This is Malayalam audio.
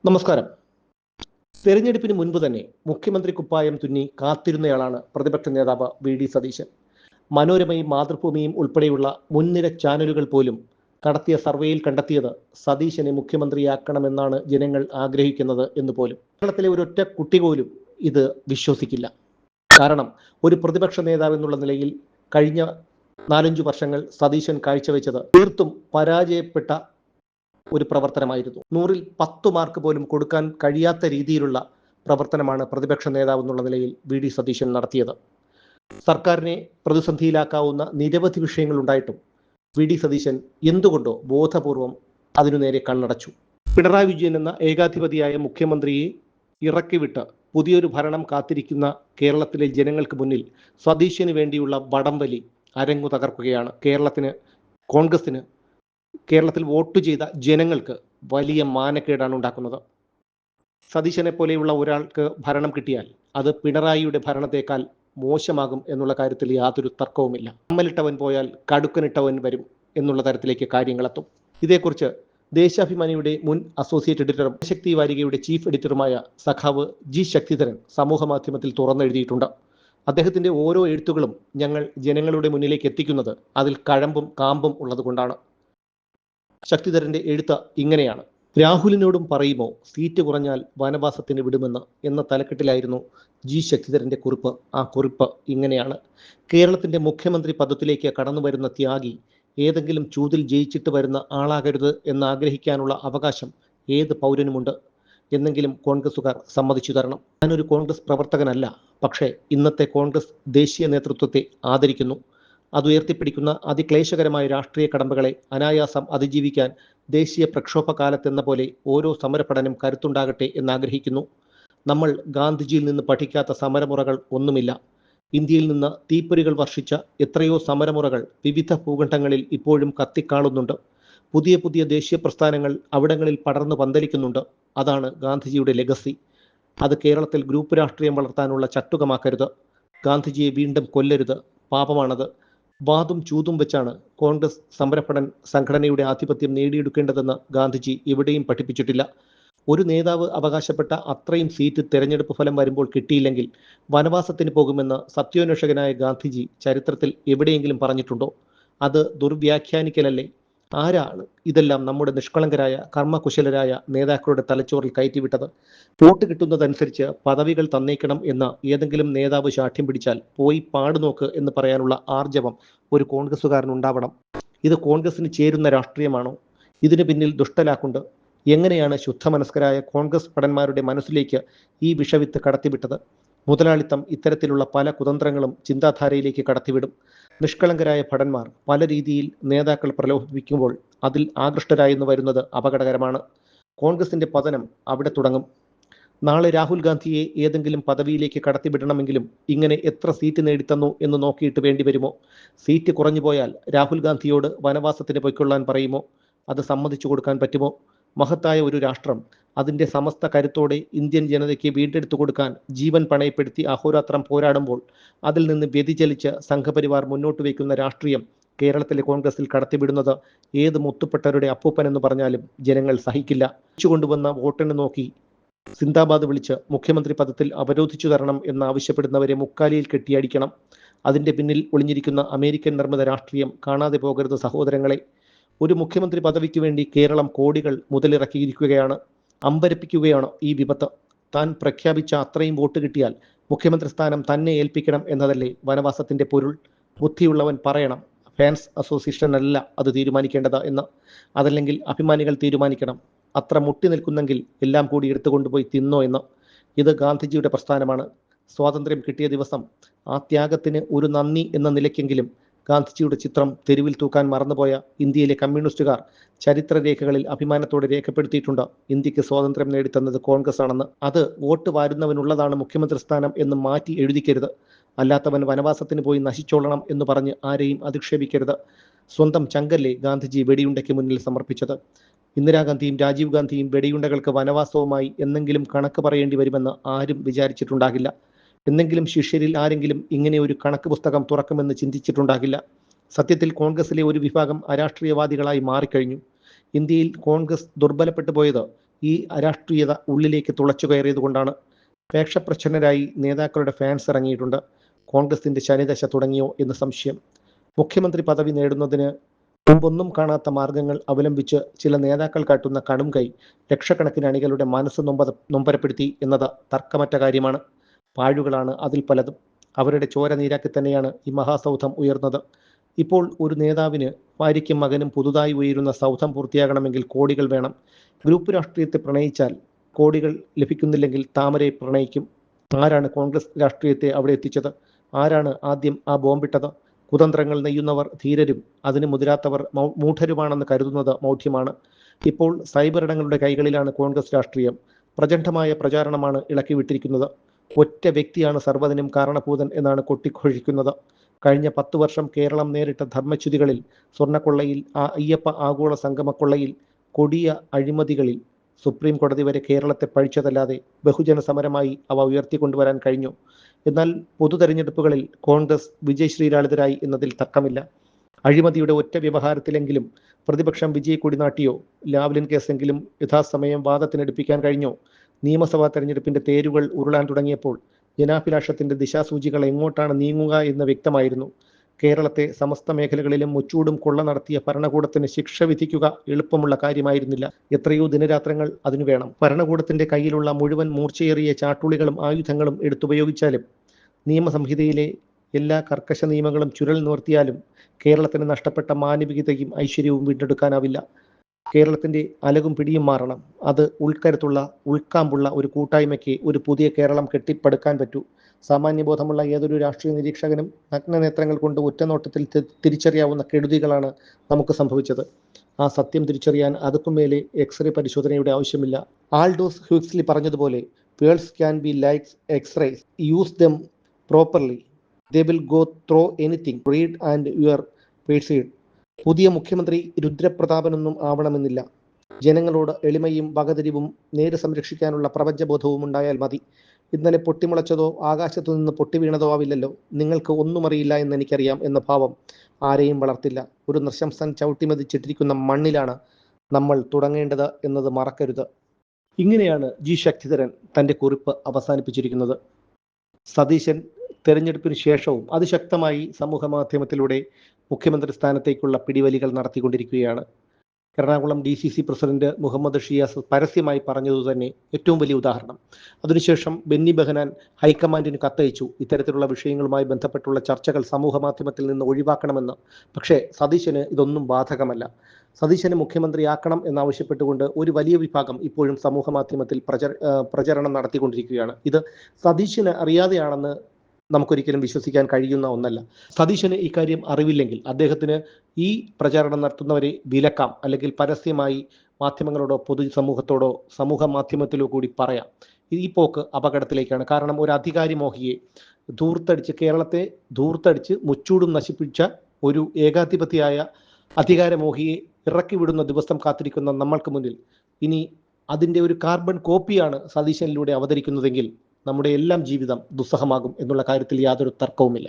നമസ്കാരം. തെരഞ്ഞെടുപ്പിന് മുൻപ് തന്നെ മുഖ്യമന്ത്രി കുപ്പായം തുന്നി കാത്തിരുന്നയാളാണ് പ്രതിപക്ഷ നേതാവ് വി.ഡി. സതീശൻ. മനോരമയും മാതൃഭൂമിയും ഉൾപ്പെടെയുള്ള മുൻനിര ചാനലുകൾ പോലും നടത്തിയ സർവേയിൽ കണ്ടെത്തിയത് സതീശനെ മുഖ്യമന്ത്രിയാക്കണമെന്നാണ് ജനങ്ങൾ ആഗ്രഹിക്കുന്നത് എന്ന് പോലും. കേരളത്തിലെ ഒരൊറ്റ കുട്ടി പോലും ഇത് വിശ്വസിക്കില്ല. കാരണം ഒരു പ്രതിപക്ഷ നേതാവ് എന്നുള്ള നിലയിൽ കഴിഞ്ഞ 4-5 വർഷങ്ങൾ സതീശൻ കാഴ്ചവെച്ചത് തീർത്തും പരാജയപ്പെട്ട ഒരു പ്രവർത്തനമായിരുന്നു. 100-ൽ 10 മാർക്ക് പോലും കൊടുക്കാൻ കഴിയാത്ത രീതിയിലുള്ള പ്രവർത്തനമാണ് പ്രതിപക്ഷ നേതാവ് എന്നുള്ള നിലയിൽ വി.ഡി. സതീശൻ നടത്തിയത്. സർക്കാരിനെ പ്രതിസന്ധിയിലാക്കാവുന്ന നിരവധി വിഷയങ്ങൾ ഉണ്ടായിട്ടും വി.ഡി. സതീശൻ എന്തുകൊണ്ടോ ബോധപൂർവം അതിനു നേരെ കണ്ണടച്ചു. പിണറായി വിജയൻ എന്ന ഏകാധിപതിയായ മുഖ്യമന്ത്രിയെ ഇറക്കിവിട്ട് പുതിയൊരു ഭരണം കാത്തിരിക്കുന്ന കേരളത്തിലെ ജനങ്ങൾക്ക് മുന്നിൽ സതീശന് വേണ്ടിയുള്ള വടംവലി അരങ്ങു തകർക്കുകയാണ്. കോൺഗ്രസിന് കേരളത്തിൽ വോട്ട് ചെയ്ത ജനങ്ങൾക്ക് വലിയ മാനക്കേടാണ് ഉണ്ടാക്കുന്നത്. സതീശനെ പോലെയുള്ള ഒരാൾക്ക് ഭരണം കിട്ടിയാൽ അത് പിണറായിയുടെ ഭരണത്തേക്കാൾ മോശമാകും എന്നുള്ള കാര്യത്തിൽ യാതൊരു തർക്കവുമില്ല. കമ്മലിട്ടവൻ പോയാൽ കടുക്കനിട്ടവൻ വരും എന്നുള്ള തരത്തിലേക്ക് കാര്യങ്ങളെത്തും. ഇതേക്കുറിച്ച് ദേശാഭിമാനിയുടെ മുൻ അസോസിയേറ്റ് എഡിറ്ററും ശക്തി വാരികയുടെ ചീഫ് എഡിറ്ററുമായ സഖാവ് ജി ശക്തിധരൻ സമൂഹ മാധ്യമത്തിൽ തുറന്നെഴുതിയിട്ടുണ്ട്. അദ്ദേഹത്തിന്റെ ഓരോ എഴുത്തുകളും ഞങ്ങൾ ജനങ്ങളുടെ മുന്നിലേക്ക് എത്തിക്കുന്നത് അതിൽ കഴമ്പും കാമ്പും ഉള്ളതുകൊണ്ടാണ്. ശക്തിധരന്റെ എഴുത്ത് ഇങ്ങനെയാണ്: രാഹുലിനോടും പറയുമോ സീറ്റ് കുറഞ്ഞാൽ വനവാസത്തിന് വിടുമെന്ന് എന്ന തലക്കെട്ടിലായിരുന്നു ജി ശക്തിധരന്റെ കുറിപ്പ്. ആ കുറിപ്പ് ഇങ്ങനെയാണ്: കേരളത്തിന്റെ മുഖ്യമന്ത്രി പദത്തിലേക്ക് കടന്നു വരുന്ന ത്യാഗി ഏതെങ്കിലും ചൂതിൽ ജയിച്ചിട്ട് വരുന്ന ആളാകരുത് എന്നാഗ്രഹിക്കാനുള്ള അവകാശം ഏത് പൗരനുമുണ്ട് എന്നെങ്കിലും കോൺഗ്രസുകാർ സമ്മതിച്ചു തരണം. ഞാനൊരു കോൺഗ്രസ് പ്രവർത്തകനല്ല, പക്ഷേ ഇന്നത്തെ കോൺഗ്രസ് ദേശീയ നേതൃത്വത്തെ ആദരിക്കുന്നു. അതുയർത്തിപ്പിടിക്കുന്ന അതിക്ലേശകരമായ രാഷ്ട്രീയ കടമ്പകളെ അനായാസം അതിജീവിക്കാൻ ദേശീയ പ്രക്ഷോഭ കാലത്തെന്ന പോലെ ഓരോ സമരപ്പടനും കരുത്തുണ്ടാകട്ടെ എന്നാഗ്രഹിക്കുന്നു. നമ്മൾ ഗാന്ധിജിയിൽ നിന്ന് പഠിക്കാത്ത സമരമുറകൾ ഒന്നുമില്ല. ഇന്ത്യയിൽ നിന്ന് തീപ്പൊരികൾ വർഷിച്ച എത്രയോ സമരമുറകൾ വിവിധ ഭൂഖണ്ഡങ്ങളിൽ ഇപ്പോഴും കത്തിക്കാളുന്നുണ്ട്. പുതിയ പുതിയ ദേശീയ പ്രസ്ഥാനങ്ങൾ അവിടങ്ങളിൽ പടർന്നു പന്തലിക്കുന്നുണ്ട്. അതാണ് ഗാന്ധിജിയുടെ ലെഗസി. അത് കേരളത്തിൽ ഗ്രൂപ്പ് രാഷ്ട്രീയം വളർത്താനുള്ള ചട്ടുകമാക്കരുത്. ഗാന്ധിജിയെ വീണ്ടും കൊല്ലരുത്, പാപമാണത്. വാതും ചൂതും വെച്ചാണ് കോൺഗ്രസ് സമരപ്പടൻ സംഘടനയുടെ ആധിപത്യം നേടിയെടുക്കേണ്ടതെന്ന് ഗാന്ധിജി എവിടെയും പഠിപ്പിച്ചിട്ടില്ല. ഒരു നേതാവ് അവകാശപ്പെട്ട അത്രയും സീറ്റ് തെരഞ്ഞെടുപ്പ് ഫലം വരുമ്പോൾ കിട്ടിയില്ലെങ്കിൽ വനവാസത്തിന് പോകുമെന്ന് സത്യാന്വേഷകനായ ഗാന്ധിജി ചരിത്രത്തിൽ എവിടെയെങ്കിലും പറഞ്ഞിട്ടുണ്ടോ? അത് ദുർവ്യാഖ്യാനിക്കലല്ലേ? ആരാണ് ഇതെല്ലാം നമ്മുടെ നിഷ്കളങ്കരായ കർമ്മകുശലരായ നേതാക്കളുടെ തലച്ചോറിൽ കയറ്റിവിട്ടത്? വോട്ട് കിട്ടുന്നതനുസരിച്ച് പദവികൾ തന്നേക്കണം എന്ന് ഏതെങ്കിലും നേതാവ് ശാഠ്യം പിടിച്ചാൽ പോയി പാടുനോക്ക് എന്ന് പറയാനുള്ള ആർജവം ഒരു കോൺഗ്രസുകാരനുണ്ടാവണം. ഇത് കോൺഗ്രസിന് ചേരുന്ന രാഷ്ട്രീയമാണോ? ഇതിന് പിന്നിൽ ദുഷ്ടലാക്കുണ്ട്. എങ്ങനെയാണ് ശുദ്ധമനസ്കരായ കോൺഗ്രസ് ഭടന്മാരുടെ മനസ്സിലേക്ക് ഈ വിഷവിത്ത് കടത്തിവിട്ടത്? മുതലാളിത്തം ഇത്തരത്തിലുള്ള പല കുതന്ത്രങ്ങളും ചിന്താധാരയിലേക്ക് കടത്തിവിടും. നിഷ്കളങ്കരായ ഭടന്മാർ പല രീതിയിൽ നേതാക്കൾ പ്രലോഭിപ്പിക്കുമ്പോൾ അതിൽ ആകൃഷ്ടരായെന്ന് വരുന്നത് അപകടകരമാണ്. കോൺഗ്രസിന്റെ പതനം അവിടെ തുടങ്ങും. നാളെ രാഹുൽ ഗാന്ധിയെ ഏതെങ്കിലും പദവിയിലേക്ക് കടത്തിവിടണമെങ്കിലും ഇങ്ങനെ എത്ര സീറ്റ് നേടിത്തന്നു എന്ന് നോക്കിയിട്ട് വേണ്ടി വരുമോ? സീറ്റ് കുറഞ്ഞു പോയാൽ രാഹുൽ ഗാന്ധിയോട് വനവാസത്തിന് പൊയ്ക്കൊള്ളാൻ പറയുമോ? അത് സമ്മതിച്ചു കൊടുക്കാൻ പറ്റുമോ? മഹത്തായ ഒരു രാഷ്ട്രം അതിൻ്റെ സമസ്ത കരുത്തോടെ ഇന്ത്യൻ ജനതയ്ക്ക് വീണ്ടെടുത്തു കൊടുക്കാൻ ജീവൻ പണയപ്പെടുത്തി അഹോരാത്രം പോരാടുമ്പോൾ അതിൽ നിന്ന് വ്യതിചലിച്ച് സംഘപരിവാർ മുന്നോട്ട് വയ്ക്കുന്ന രാഷ്ട്രീയം കേരളത്തിലെ കോൺഗ്രസിൽ കടത്തിവിടുന്നത് ഏത് മുത്തുപ്പെട്ടവരുടെ അപ്പൂപ്പൻ എന്ന് പറഞ്ഞാലും ജനങ്ങൾ സഹിക്കില്ല. കൊണ്ടുവന്ന വോട്ടിന് നോക്കി സിന്ദാബാദ് വിളിച്ച് മുഖ്യമന്ത്രി പദത്തിൽ അവരോധിച്ചു തരണം എന്നാവശ്യപ്പെടുന്നവരെ മുക്കാലിയിൽ കെട്ടിയടിക്കണം. അതിൻ്റെ പിന്നിൽ ഒളിഞ്ഞിരിക്കുന്ന അമേരിക്കൻ നിർമ്മിത രാഷ്ട്രീയം കാണാതെ പോകരുത് സഹോദരങ്ങളെ. ഒരു മുഖ്യമന്ത്രി പദവിക്ക് വേണ്ടി കേരളം കോടികൾ മുതലിറക്കിയിരിക്കുകയാണ്. അമ്പരപ്പിക്കുകയാണ് ഈ വിപത്ത്. താൻ പ്രഖ്യാപിച്ച അത്രയും വോട്ട് കിട്ടിയാൽ മുഖ്യമന്ത്രി സ്ഥാനം തന്നെ ഏൽപ്പിക്കണം എന്നതല്ലേ വനവാസത്തിന്റെ പൊരുൾ? ബുദ്ധിയുള്ളവൻ പറയണം, ഫാൻസ് അസോസിയേഷൻ അല്ല അത് തീരുമാനിക്കേണ്ടത് എന്ന്. അതല്ലെങ്കിൽ അഭിമാനികൾ തീരുമാനിക്കണം. അത്ര മുട്ടി നിൽക്കുന്നെങ്കിൽ എല്ലാം കൂടി എടുത്തുകൊണ്ടുപോയി തിന്നോ എന്ന്. ഇത് ഗാന്ധിജിയുടെ പ്രസ്ഥാനമാണ്. സ്വാതന്ത്ര്യം കിട്ടിയ ദിവസം ആ ത്യാഗത്തിന് ഒരു നന്ദി എന്ന നിലയ്ക്കെങ്കിലും ഗാന്ധിജിയുടെ ചിത്രം തെരുവിൽ തൂക്കാൻ മറന്നുപോയ ഇന്ത്യയിലെ കമ്മ്യൂണിസ്റ്റുകാർ ചരിത്രരേഖകളിൽ അഭിമാനത്തോടെ രേഖപ്പെടുത്തിയിട്ടുണ്ട് ഇന്ത്യക്ക് സ്വാതന്ത്ര്യം നേടിത്തന്നത് കോൺഗ്രസ് ആണെന്ന്. അത് വോട്ട് വാരുന്നവനുള്ളതാണ് മുഖ്യമന്ത്രി സ്ഥാനം എന്ന് മാറ്റി എഴുതിക്കരുത്. അല്ലാത്തവൻ വനവാസത്തിന് പോയി നശിച്ചോളണം എന്ന് പറഞ്ഞ് ആരെയും അധിക്ഷേപിക്കരുത്. സ്വന്തം ചങ്കല്ലേ ഗാന്ധിജി വെടിയുണ്ടയ്ക്ക് മുന്നിൽ സമർപ്പിച്ചത്. ഇന്ദിരാഗാന്ധിയും രാജീവ് ഗാന്ധിയും വെടിയുണ്ടകൾക്ക് വനവാസവുമായി എന്നെങ്കിലും കണക്ക് പറയേണ്ടി വരുമെന്ന് ആരും വിചാരിച്ചിട്ടുണ്ടാകില്ല. എന്നെങ്കിലും ശിഷ്യരിൽ ആരെങ്കിലും ഇങ്ങനെ ഒരു കണക്ക് പുസ്തകം തുറക്കുമെന്ന് ചിന്തിച്ചിട്ടുണ്ടാകില്ല. സത്യത്തിൽ കോൺഗ്രസിലെ ഒരു വിഭാഗം അരാഷ്ട്രീയവാദികളായി മാറിക്കഴിഞ്ഞു. ഇന്ത്യയിൽ കോൺഗ്രസ് ദുർബലപ്പെട്ടു പോയത് ഈ അരാഷ്ട്രീയത ഉള്ളിലേക്ക് തുളച്ചു കയറിയതുകൊണ്ടാണ്. വേഷപ്രച്ഛന്നരായി നേതാക്കളുടെ ഫാൻസ് ഇറങ്ങിയിട്ടുണ്ട്. കോൺഗ്രസിന്റെ ശനിദശ തുടങ്ങിയോ എന്ന് സംശയം. മുഖ്യമന്ത്രി പദവി നേടുന്നതിന് മുമ്പൊന്നും കാണാത്ത മാർഗങ്ങൾ അവലംബിച്ച് ചില നേതാക്കൾ കാട്ടുന്ന കടും കൈ ലക്ഷക്കണക്കിന് അണികളുടെ മനസ്സ് നൊമ്പരപ്പെടുത്തി എന്നത് തർക്കമറ്റ കാര്യമാണ്. പാഴുകളാണ് അതിൽ പലതും. അവരുടെ ചോര നീരാക്കി തന്നെയാണ് ഈ മഹാസൗധം ഉയർന്നത്. ഇപ്പോൾ ഒരു നേതാവിന് ഭാര്യയ്ക്കും മകനും പുതുതായി ഉയരുന്ന സൗധം പൂർത്തിയാകണമെങ്കിൽ കോടികൾ വേണം. ഗ്രൂപ്പ് രാഷ്ട്രീയത്തെ പ്രണയിച്ചാൽ കോടികൾ ലഭിക്കുന്നില്ലെങ്കിൽ താമരയെ പ്രണയിക്കും. ആരാണ് കോൺഗ്രസ് രാഷ്ട്രീയത്തെ അവിടെ എത്തിച്ചത്? ആരാണ് ആദ്യം ആ ബോംബിട്ടത്? കുതന്ത്രങ്ങൾ നെയ്യുന്നവർ ധീരരും അതിന് മുതിരാത്തവർ മൂഢരുമാണെന്ന് കരുതുന്നത് മൗഢ്യമാണ്. ഇപ്പോൾ സൈബർ ഇടങ്ങളുടെ കൈകളിലാണ് കോൺഗ്രസ് രാഷ്ട്രീയം. പ്രചണ്ഡമായ പ്രചാരണമാണ് ഇളക്കി വിട്ടിരിക്കുന്നത്. ഒറ്റ വ്യക്തിയാണ് സർവ്വതിനും കാരണഭൂതൻ എന്നാണ് കൊട്ടിഘോഷിക്കുന്നത്. കഴിഞ്ഞ 10 വർഷം കേരളം നേരിട്ട ധർമ്മച്യുതികളിൽ, സ്വർണ്ണക്കൊള്ളയിൽ, അയ്യപ്പ ആഗോള സംഗമക്കൊള്ളയിൽ, കൊടിയ അഴിമതികളിൽ സുപ്രീം കോടതി വരെ കേരളത്തെ പഴിച്ചതല്ലാതെ ബഹുജന സമരമായി അവ ഉയർത്തിക്കൊണ്ടുവരാൻ കഴിഞ്ഞു. എന്നാൽ പൊതു തെരഞ്ഞെടുപ്പുകളിൽ കോൺഗ്രസ് വിജയ് ശ്രീലാളിതരായി എന്നതിൽ തർക്കമില്ല. അഴിമതിയുടെ ഒറ്റ വ്യവഹാരത്തിലെങ്കിലും പ്രതിപക്ഷം വിജയക്കൊടി നാട്ടിയോ? ലാവ്ലിൻ കേസെങ്കിലും യഥാസമയം വാദത്തിനെടുപ്പിക്കാൻ കഴിഞ്ഞോ? നിയമസഭാ തെരഞ്ഞെടുപ്പിന്റെ തേരുകൾ ഉരുളാൻ തുടങ്ങിയപ്പോൾ ജനാഭിലാഷത്തിന്റെ ദിശാസൂചികൾ എങ്ങോട്ടാണ് നീങ്ങുക എന്ന് വ്യക്തമായിരുന്നു. കേരളത്തെ സമസ്ത മേഖലകളിലും മുച്ചൂടും കൊള്ള നടത്തിയ ഭരണകൂടത്തിന് ശിക്ഷ വിധിക്കുക എളുപ്പമുള്ള കാര്യമായിരുന്നില്ല. എത്രയോ ദിനരാത്രങ്ങൾ അതിനു വേണം. ഭരണകൂടത്തിന്റെ കയ്യിലുള്ള മുഴുവൻ മൂർച്ചയേറിയ ചാട്ടുളികളും ആയുധങ്ങളും എടുത്തുപയോഗിച്ചാലും നിയമസംഹിതയിലെ എല്ലാ കർക്കശ നിയമങ്ങളും ചുരൽ നിവർത്തിയാലും കേരളത്തിന് നഷ്ടപ്പെട്ട മാനവികതയും ഐശ്വര്യവും വീണ്ടെടുക്കാനാവില്ല. കേരളത്തിന്റെ അലകും പിടിയും മാറണം. അത് ഉൾക്കരുത്തുള്ള, ഉൾക്കാമ്പുള്ള ഒരു കൂട്ടായ്മയ്ക്ക് ഒരു പുതിയ കേരളം കെട്ടിപ്പടുക്കാൻ പറ്റൂ. സാമാന്യബോധമുള്ള ഏതൊരു രാഷ്ട്രീയ നിരീക്ഷകനും നഗ്നനേത്രങ്ങൾ കൊണ്ട് ഒറ്റനോട്ടത്തിൽ തിരിച്ചറിയാവുന്ന കെടുതികളാണ് നമുക്ക് സംഭവിച്ചത്. ആ സത്യം തിരിച്ചറിയാൻ അതുക്കും മേലെ എക്സ്റേ പരിശോധനയുടെ ആവശ്യമില്ല. ആൾഡോസ് ഹ്യൂക്സ്ലി പറഞ്ഞതുപോലെ, pearls can be like x-rays, use them properly, they will go through anything, read and your perceived. പുതിയ മുഖ്യമന്ത്രി രുദ്രപ്രതാപനൊന്നും ആവണമെന്നില്ല. ജനങ്ങളോട് എളിമയും വകതിരിവും നേര് സംരക്ഷിക്കാനുള്ള പ്രപഞ്ചബോധവും ഉണ്ടായാൽ മതി. ഇന്നലെ പൊട്ടിമുളച്ചതോ ആകാശത്തു നിന്ന് പൊട്ടിവീണതോ ആവില്ലല്ലോ. നിങ്ങൾക്ക് ഒന്നും അറിയില്ല എന്ന് എനിക്കറിയാം എന്ന ഭാവം ആരെയും വളർത്തില്ല. ഒരു നൃശംസൻ ചവിട്ടിമതിച്ചിട്ടിരിക്കുന്ന മണ്ണിലാണ് നമ്മൾ തുടങ്ങേണ്ടത് എന്നത് മറക്കരുത്. ഇങ്ങനെയാണ് ജി ശക്തിധരൻ തൻ്റെ കുറിപ്പ് അവസാനിപ്പിച്ചിരിക്കുന്നത്. സതീശൻ തെരഞ്ഞെടുപ്പിന് ശേഷവും അതിശക്തമായി സമൂഹ മാധ്യമത്തിലൂടെ മുഖ്യമന്ത്രി സ്ഥാനത്തേക്കുള്ള പിടിവലികൾ നടത്തിക്കൊണ്ടിരിക്കുകയാണ്. എറണാകുളം DCC പ്രസിഡന്റ് മുഹമ്മദ് ഷിയാസ് പരസ്യമായി പറഞ്ഞതു തന്നെ ഏറ്റവും വലിയ ഉദാഹരണം. അതിനുശേഷം ബെന്നി ബെഹനാൻ ഹൈക്കമാൻഡിന് കത്തയച്ചു, ഇത്തരത്തിലുള്ള വിഷയങ്ങളുമായി ബന്ധപ്പെട്ടുള്ള ചർച്ചകൾ സമൂഹ മാധ്യമത്തിൽ നിന്ന് ഒഴിവാക്കണമെന്ന്. പക്ഷേ സതീശന് ഇതൊന്നും ബാധകമല്ല. സതീശനെ മുഖ്യമന്ത്രിയാക്കണം എന്നാവശ്യപ്പെട്ടുകൊണ്ട് ഒരു വലിയ വിഭാഗം ഇപ്പോഴും സമൂഹ മാധ്യമത്തിൽ പ്രചരണം നടത്തിക്കൊണ്ടിരിക്കുകയാണ്. ഇത് സതീശന് അറിയാതെയാണെന്ന് നമുക്കൊരിക്കലും വിശ്വസിക്കാൻ കഴിയുന്ന ഒന്നല്ല. സതീശന് ഇക്കാര്യം അറിവില്ലെങ്കിൽ അദ്ദേഹത്തിന് ഈ പ്രചാരണം നടത്തുന്നവരെ വിലക്കാം, അല്ലെങ്കിൽ പരസ്യമായി മാധ്യമങ്ങളോടോ പൊതുസമൂഹത്തോടോ സമൂഹ മാധ്യമത്തിലോ കൂടി പറയാം. ഈ പോക്ക് അപകടത്തിലേക്കാണ്. കാരണം ഒരു അധികാരി മോഹിയെ കേരളത്തെ ധൂർത്തടിച്ച് മുച്ചൂടും നശിപ്പിച്ച ഒരു ഏകാധിപതിയായ അധികാരമോഹിയെ ഇറക്കി വിടുന്ന ദിവസം കാത്തിരിക്കുന്ന നമ്മൾക്ക് മുന്നിൽ ഇനി അതിൻ്റെ ഒരു കാർബൺ കോപ്പിയാണ് സതീശനിലൂടെ അവതരിക്കുന്നതെങ്കിൽ നമ്മുടെ എല്ലാം ജീവിതം ദുസ്സഹമാകും എന്നുള്ള കാര്യത്തിൽ യാതൊരു തർക്കവുമില്ല.